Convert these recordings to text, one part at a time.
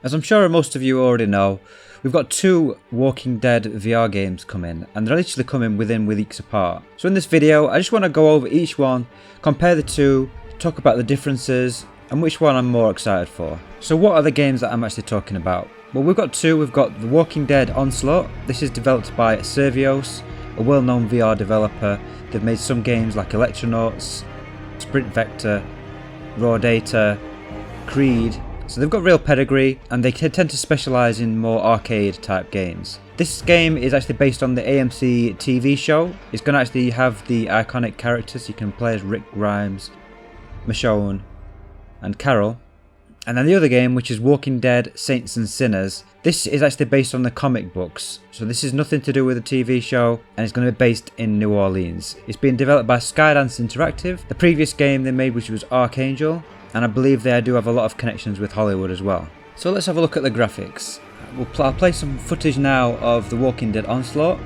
As I'm sure most of you already know, we've got 2 Walking Dead VR games coming, and they're literally coming within weeks apart. So in this video, I just want to go over each one, compare the 2, talk about the differences, and which one I'm more excited for. So what are the games that I'm actually talking about? Well, we've got 2. We've got The Walking Dead Onslaught. This is developed by Servios, a well-known VR developer. They've made some games like Electronauts, Sprint Vector, Raw Data, Creed. So they've got real pedigree, and they tend to specialise in more arcade type games. This game is actually based on the AMC TV show. It's going to actually have the iconic characters. You can play as Rick Grimes, Michonne and Carol. And then the other game, which is Walking Dead Saints and Sinners, this is actually based on the comic books. So this is nothing to do with the TV show, and it's going to be based in New Orleans. It's being developed by Skydance Interactive. The previous game they made, which was Archangel, and I believe they do have a lot of connections with Hollywood as well. So let's have a look at the graphics. I'll play some footage now of The Walking Dead Onslaught.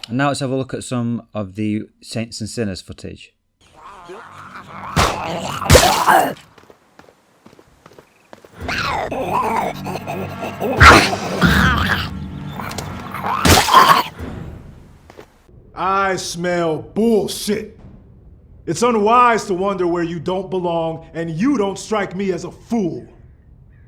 And now let's have a look at some of the Saints and Sinners footage. I smell bullshit. It's unwise to wonder where you don't belong, and you don't strike me as a fool.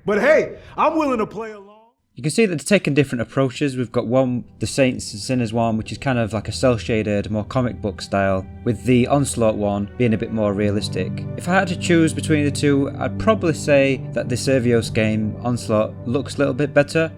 But hey, I'm willing to play along. You can see that they're taking different approaches. We've got one, the Saints and Sinners one, which is kind of like a cel-shaded, more comic book style, with the Onslaught one being a bit more realistic. If I had to choose between the 2, I'd probably say that the Servios game, Onslaught, looks a little bit better,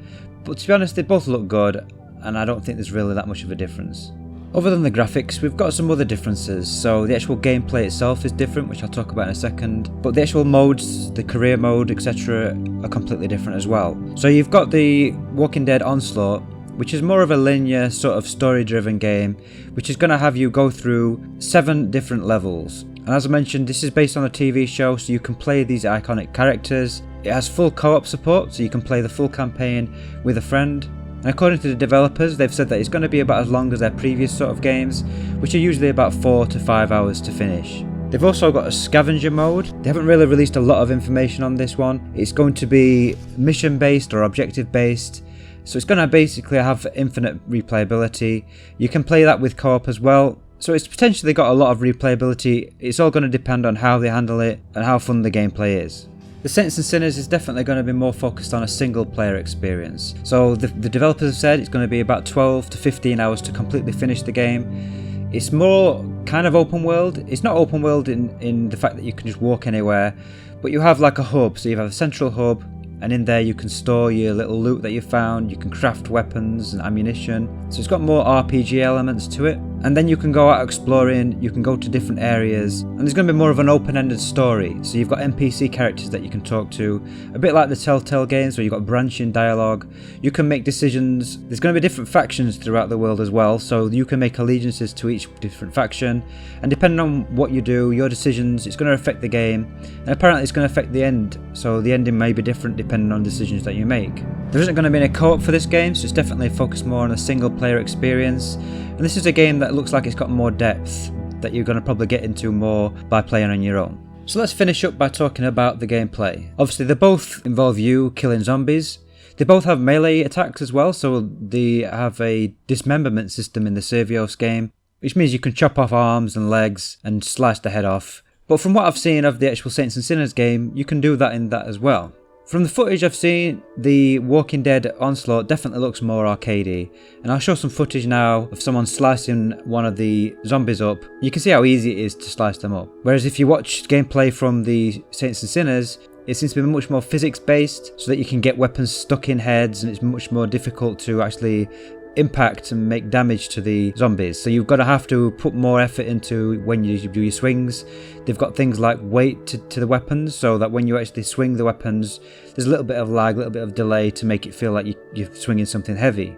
but to be honest, they both look good, and I don't think there's really that much of a difference. Other than the graphics, we've got some other differences. So the actual gameplay itself is different, which I'll talk about in a second, but the actual modes, the career mode, etc. are completely different as well. So you've got the Walking Dead Onslaught, which is more of a linear sort of story driven game, which is going to have you go through 7 different levels. And as I mentioned, this is based on a TV show, so you can play these iconic characters. It has full co-op support, so you can play the full campaign with a friend. And according to the developers, they've said that it's going to be about as long as their previous sort of games, which are usually about 4 to 5 hours to finish. They've also got a Scavenger Mode. They haven't really released a lot of information on this one. It's going to be mission based or objective based, so it's going to basically have infinite replayability. You can play that with co-op as well, so it's potentially got a lot of replayability. It's all going to depend on how they handle it and how fun the gameplay is. The Saints and Sinners is definitely going to be more focused on a single player experience. So the developers have said it's going to be about 12 to 15 hours to completely finish the game. It's more kind of open world. It's not open world in the fact that you can just walk anywhere, but you have like a hub. So you have a central hub, and in there you can store your little loot that you found. You can craft weapons and ammunition. So it's got more RPG elements to it. And then you can go out exploring, you can go to different areas, and there's going to be more of an open-ended story. So you've got NPC characters that you can talk to, a bit like the Telltale games where you've got branching dialogue. You can make decisions. There's going to be different factions throughout the world as well, so you can make allegiances to each different faction, and depending on what you do, your decisions, it's going to affect the game, and apparently it's going to affect the end, so the ending may be different depending on decisions that you make. There isn't going to be any co-op for this game, so it's definitely focused more on a single player experience, and this is a game that looks like it's got more depth that you're going to probably get into more by playing on your own. So let's finish up by talking about the gameplay. Obviously they both involve you killing zombies. They both have melee attacks as well, so they have a dismemberment system in the Servios game, which means you can chop off arms and legs and slice the head off. But from what I've seen of the actual Saints and Sinners game, you can do that in that as well. From the footage I've seen, the Walking Dead Onslaught definitely looks more arcadey, and I'll show some footage now of someone slicing one of the zombies up. You can see how easy it is to slice them up. Whereas if you watch gameplay from the Saints and Sinners, it seems to be much more physics based, so that you can get weapons stuck in heads, and it's much more difficult to actually impact and make damage to the zombies. So you've got to have to put more effort into when you do your swings. They've got things like weight to the weapons, so that when you actually swing the weapons, there's a little bit of lag, a little bit of delay to make it feel like you're swinging something heavy.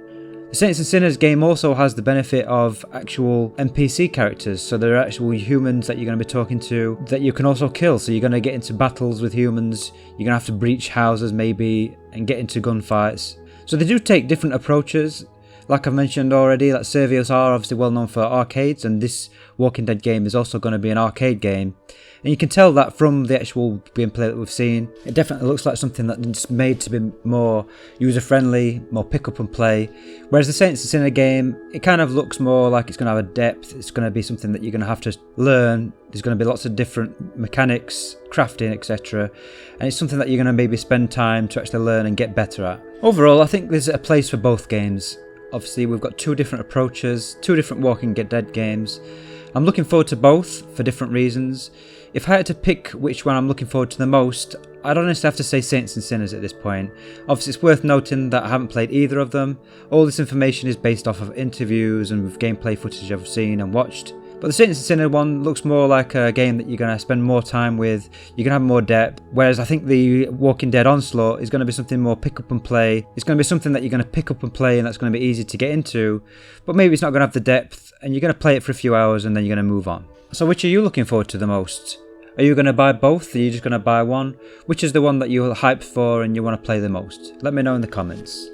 The Saints and Sinners game also has the benefit of actual NPC characters, so there are actual humans that you're going to be talking to that you can also kill. So you're going to get into battles with humans, you're going to have to breach houses maybe and get into gunfights. So they do take different approaches. Like I've mentioned already, like Servios are obviously well known for arcades, and this Walking Dead game is also going to be an arcade game. And you can tell that from the actual gameplay that we've seen. It definitely looks like something that's made to be more user-friendly, more pick up and play. Whereas the Saints and Sinner game, it kind of looks more like it's going to have a depth. It's going to be something that you're going to have to learn. There's going to be lots of different mechanics, crafting, etc. And it's something that you're going to maybe spend time to actually learn and get better at. Overall, I think there's a place for both games. Obviously, we've got two different approaches, two different Walking Dead games. I'm looking forward to both for different reasons. If I had to pick which one I'm looking forward to the most, I'd honestly have to say Saints and Sinners at this point. Obviously, it's worth noting that I haven't played either of them. All this information is based off of interviews and with gameplay footage I've seen and watched. But the Saints and Sinners one looks more like a game that you're going to spend more time with, you're going to have more depth, whereas I think the Walking Dead Onslaught is going to be something more pick up and play. It's going to be something that you're going to pick up and play and that's going to be easy to get into, but maybe it's not going to have the depth and you're going to play it for a few hours and then you're going to move on. So which are you looking forward to the most? Are you going to buy both? Are you just going to buy one? Which is the one that you're hyped for and you want to play the most? Let me know in the comments.